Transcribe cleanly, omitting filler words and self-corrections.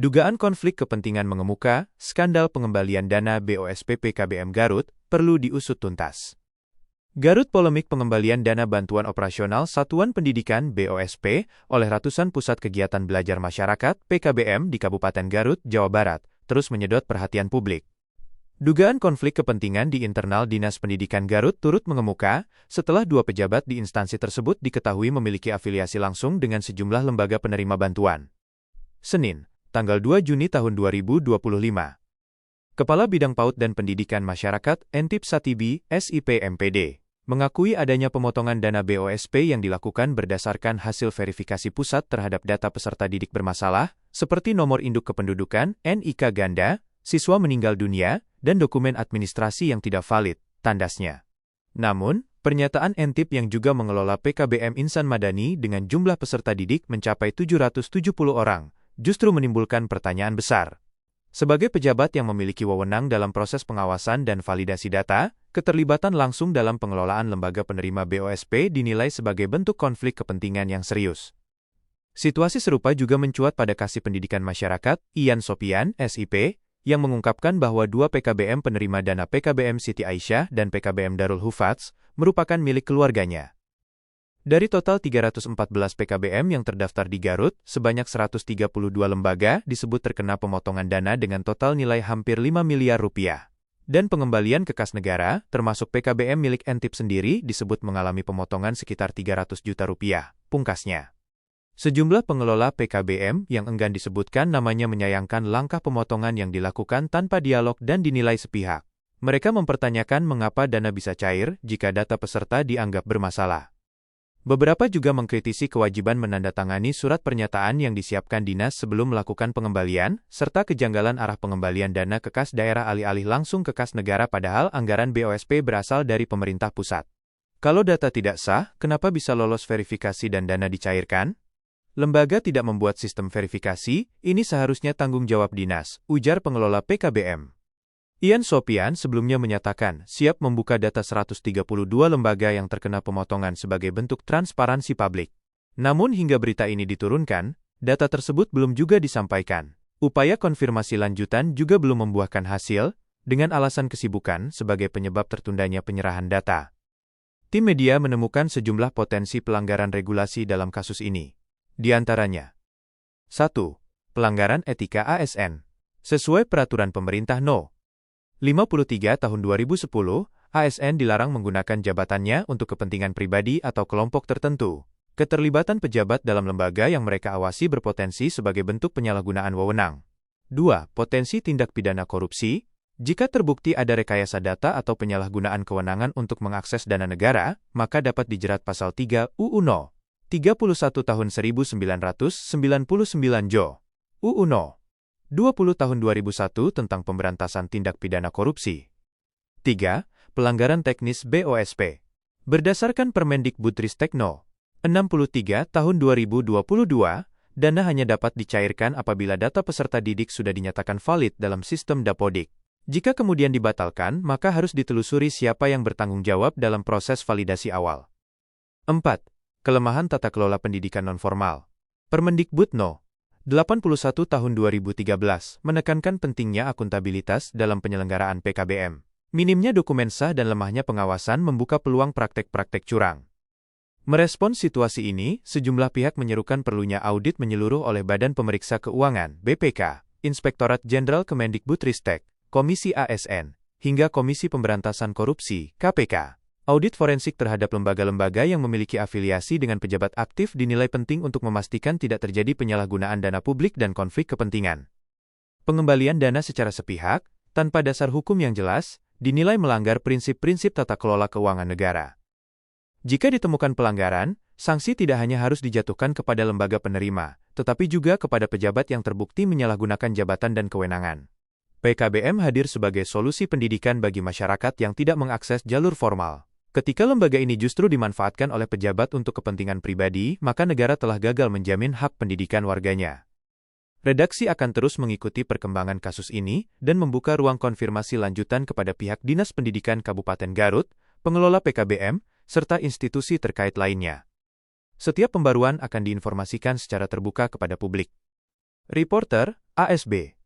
Dugaan konflik kepentingan mengemuka, skandal pengembalian dana BOSP PKBM Garut, perlu diusut tuntas. Garut polemik pengembalian dana bantuan operasional Satuan Pendidikan BOSP oleh ratusan pusat kegiatan belajar masyarakat PKBM di Kabupaten Garut, Jawa Barat, terus menyedot perhatian publik. Dugaan konflik kepentingan di internal Dinas Pendidikan Garut turut mengemuka setelah dua pejabat di instansi tersebut diketahui memiliki afiliasi langsung dengan sejumlah lembaga penerima bantuan. Senin, tanggal 2 Juni tahun 2025. Kepala Bidang PAUD dan Pendidikan Masyarakat, Entip Satibi, SIP MPD, mengakui adanya pemotongan dana BOSP yang dilakukan berdasarkan hasil verifikasi pusat terhadap data peserta didik bermasalah, seperti nomor induk kependudukan, NIK ganda, siswa meninggal dunia, dan dokumen administrasi yang tidak valid, tandasnya. Namun, pernyataan Entip yang juga mengelola PKBM Insan Madani dengan jumlah peserta didik mencapai 770 orang, justru menimbulkan pertanyaan besar. Sebagai pejabat yang memiliki wewenang dalam proses pengawasan dan validasi data, keterlibatan langsung dalam pengelolaan lembaga penerima BOSP dinilai sebagai bentuk konflik kepentingan yang serius. Situasi serupa juga mencuat pada Kasih Pendidikan Masyarakat, Ian Sopian, SIP, yang mengungkapkan bahwa dua PKBM penerima dana PKBM Siti Aisyah dan PKBM Darul Hufats merupakan milik keluarganya. Dari total 314 PKBM yang terdaftar di Garut, sebanyak 132 lembaga disebut terkena pemotongan dana dengan total nilai hampir 5 miliar rupiah. Dan pengembalian ke kas negara, termasuk PKBM milik Entip sendiri, disebut mengalami pemotongan sekitar 300 juta rupiah, pungkasnya. Sejumlah pengelola PKBM yang enggan disebutkan namanya menyayangkan langkah pemotongan yang dilakukan tanpa dialog dan dinilai sepihak. Mereka mempertanyakan mengapa dana bisa cair jika data peserta dianggap bermasalah. Beberapa juga mengkritisi kewajiban menandatangani surat pernyataan yang disiapkan dinas sebelum melakukan pengembalian, serta kejanggalan arah pengembalian dana ke kas daerah alih-alih langsung ke kas negara padahal anggaran BOSP berasal dari pemerintah pusat. Kalau data tidak sah, kenapa bisa lolos verifikasi dan dana dicairkan? Lembaga tidak membuat sistem verifikasi, ini seharusnya tanggung jawab dinas, ujar pengelola PKBM. Ian Sopian sebelumnya menyatakan siap membuka data 132 lembaga yang terkena pemotongan sebagai bentuk transparansi publik. Namun hingga berita ini diturunkan, data tersebut belum juga disampaikan. Upaya konfirmasi lanjutan juga belum membuahkan hasil, dengan alasan kesibukan sebagai penyebab tertundanya penyerahan data. Tim media menemukan sejumlah potensi pelanggaran regulasi dalam kasus ini. Di antaranya, 1. Pelanggaran etika ASN. Sesuai Peraturan Pemerintah No. 53 Tahun 2010, ASN dilarang menggunakan jabatannya untuk kepentingan pribadi atau kelompok tertentu. Keterlibatan pejabat dalam lembaga yang mereka awasi berpotensi sebagai bentuk penyalahgunaan wewenang. 2. Potensi tindak pidana korupsi. Jika terbukti ada rekayasa data atau penyalahgunaan kewenangan untuk mengakses dana negara, maka dapat dijerat pasal 3 UU No. 31 Tahun 1999 Jo. UU No. 20 Tahun 2001 tentang pemberantasan tindak pidana korupsi. 3. Pelanggaran teknis BOSP. Berdasarkan Permendikbudristek No. 63 Tahun 2022, dana hanya dapat dicairkan apabila data peserta didik sudah dinyatakan valid dalam sistem Dapodik. Jika kemudian dibatalkan, maka harus ditelusuri siapa yang bertanggung jawab dalam proses validasi awal. 4. Kelemahan tata kelola pendidikan nonformal. Permendikbud No. 81 Tahun 2013 menekankan pentingnya akuntabilitas dalam penyelenggaraan PKBM. Minimnya dokumen sah dan lemahnya pengawasan membuka peluang praktek-praktek curang. Merespons situasi ini, sejumlah pihak menyerukan perlunya audit menyeluruh oleh Badan Pemeriksa Keuangan (BPK), Inspektorat Jenderal Kemendikbudristek, Komisi ASN, hingga Komisi Pemberantasan Korupsi (KPK). Audit forensik terhadap lembaga-lembaga yang memiliki afiliasi dengan pejabat aktif dinilai penting untuk memastikan tidak terjadi penyalahgunaan dana publik dan konflik kepentingan. Pengembalian dana secara sepihak, tanpa dasar hukum yang jelas, dinilai melanggar prinsip-prinsip tata kelola keuangan negara. Jika ditemukan pelanggaran, sanksi tidak hanya harus dijatuhkan kepada lembaga penerima, tetapi juga kepada pejabat yang terbukti menyalahgunakan jabatan dan kewenangan. PKBM hadir sebagai solusi pendidikan bagi masyarakat yang tidak mengakses jalur formal. Ketika lembaga ini justru dimanfaatkan oleh pejabat untuk kepentingan pribadi, maka negara telah gagal menjamin hak pendidikan warganya. Redaksi akan terus mengikuti perkembangan kasus ini dan membuka ruang konfirmasi lanjutan kepada pihak Dinas Pendidikan Kabupaten Garut, pengelola PKBM, serta institusi terkait lainnya. Setiap pembaruan akan diinformasikan secara terbuka kepada publik. Reporter, ASB.